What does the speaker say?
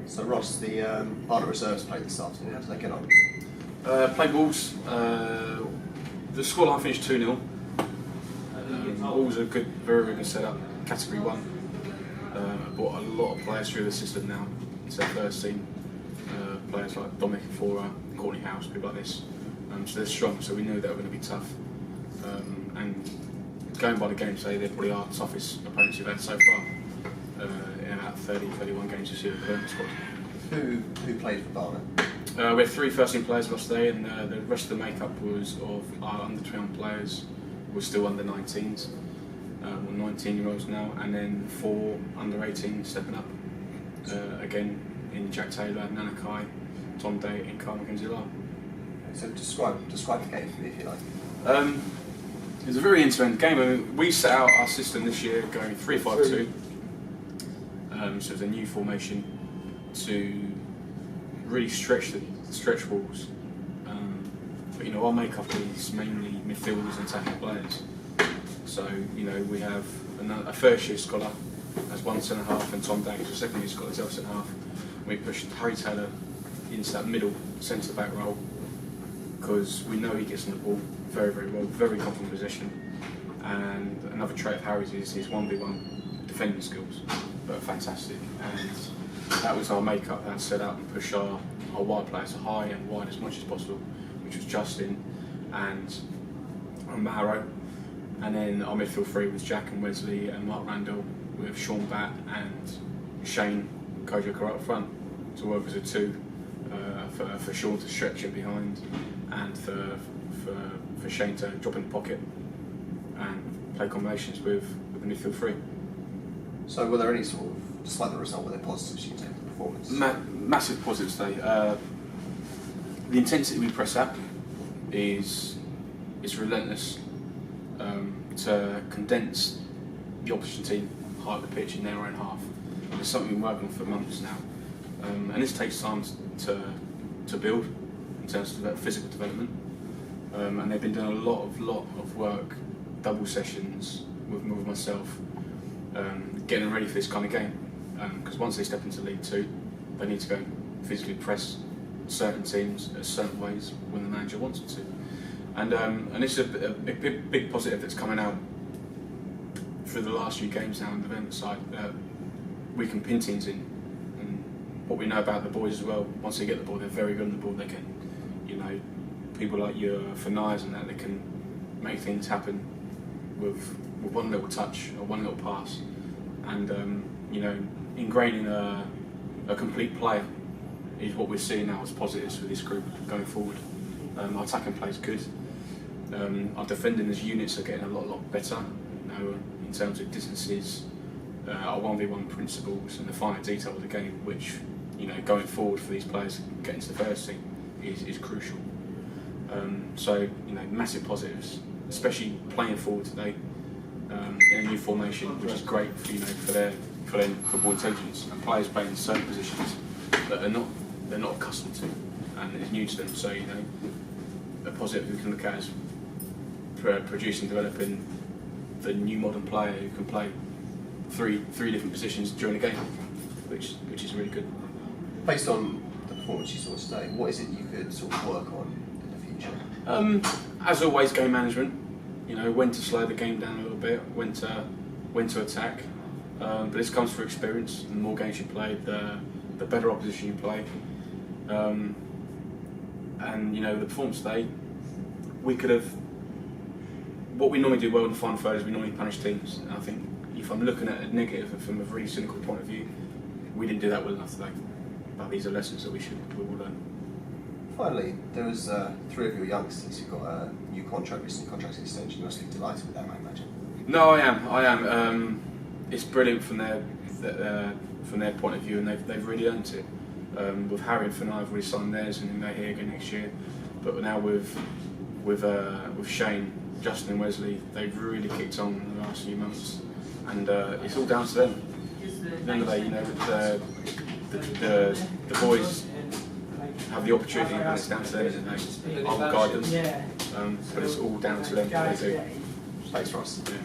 So Ross, the Barnet reserves played this afternoon. How did they get on? Played Wolves. The scoreline finished 2-0. Wolves are a good, very, very good setup. Category 1. Brought a lot of players through the system now. It's their first team. Players like Dominic and Fora, Courtney House, people like this. So they're strong. So we knew they were going to be tough. And going by the game today, they probably are the toughest opponents we've had so far. In about 30, 31 games this year with the Barnet squad. Who played for Barnet? We had 3 first-team players last day, and the rest of the makeup was of our under-21 players. We're still under 19s, we're 19-year-olds now, and then 4 under-18 stepping up. Again, in Jack Taylor, Nana Kai, Tom Day, and Carl McKenzie-Lar. So describe the game for me, if you like. It was a very interesting game. I mean, we set out our system this year going 3-5-2. So it was a new formation to really stretch Wolves. But you know, our makeup is mainly midfielders and attacking players. So you know, we have a first-year scholar as one centre half, and Tom Day as a second-year scholar as other centre half. We pushed Harry Taylor into that middle centre-back role because we know he gets on the ball very, very well, very confident possession. And another trait of Harry's is his 1v1 defending skills, but fantastic. And that was our makeup, and set out and push our wide players high and wide as much as possible, which was Justin and Maro. And then our midfield 3 was Jack and Wesley and Mark Randall, with Sean Batt and Shane Kojoka up front to work as a 2 for Sean to stretch it behind, and for Shane to drop in the pocket and play combinations with the midfield 3. So were there any sort of, despite the result, were there positives you can take from the performance? Massive positives today. The intensity we press at is relentless. To condense the opposition team high up the pitch in their own half. It's something we've been working on for months now, and this takes time to build in terms of physical development. And they've been doing a lot of work, double sessions with myself, getting them ready for this kind of game. Because once they step into League 2, they need to go physically press certain teams certain ways when the manager wants them to. And it's a big positive that's coming out through the last few games now on the development side. We can pin teams in, and what we know about the boys as well, once they get the ball, they're very good on the ball. They can, you know, people like your Fanayas and that, they can make things happen with one little touch or one little pass. And you know, ingraining a complete play is what we're seeing now as positives for this group going forward. Our attacking play is good. Our defending as units are getting a lot better, you know, in terms of distances, our 1v1 principles, and the finer detail of the game, which, you know, going forward for these players getting to the first team is crucial. So you know, massive positives, especially playing forward today in a new formation, which is great for, you know, for their football intelligence, and players playing in certain positions that they're not accustomed to, and it's new to them. So you know, a positive we can look at is producing, developing the new modern player who can play three different positions during a game, which is really good. Based on the performance you saw today, what is it you could sort of work on in the future? As always, game management. You know, when to slow the game down a little bit, when to attack. But this comes through experience. The more games you play, the better opposition you play. And you know, the performance today, we could have. What we normally do well in the final third is we normally punish teams. And I think if I'm looking at it negative and from a really cynical point of view, we didn't do that well enough today. But these are lessons that we will learn. Finally, there was 3 of your youngsters who got a new contract, recent contract extension. You must be delighted with that, I imagine. No, I am. It's brilliant from their point of view, and they've really earned it. With Harry and Fanai have already signed theirs, and they're here again next year. But now with Shane, Justin and Wesley, they've really kicked on in the last few months, and it's all down to them. At the end of the day, you know, the boys have the opportunity, and it's down to them, and I'll guide them. But it's all down to them what they do. Thanks, Ross. Yeah.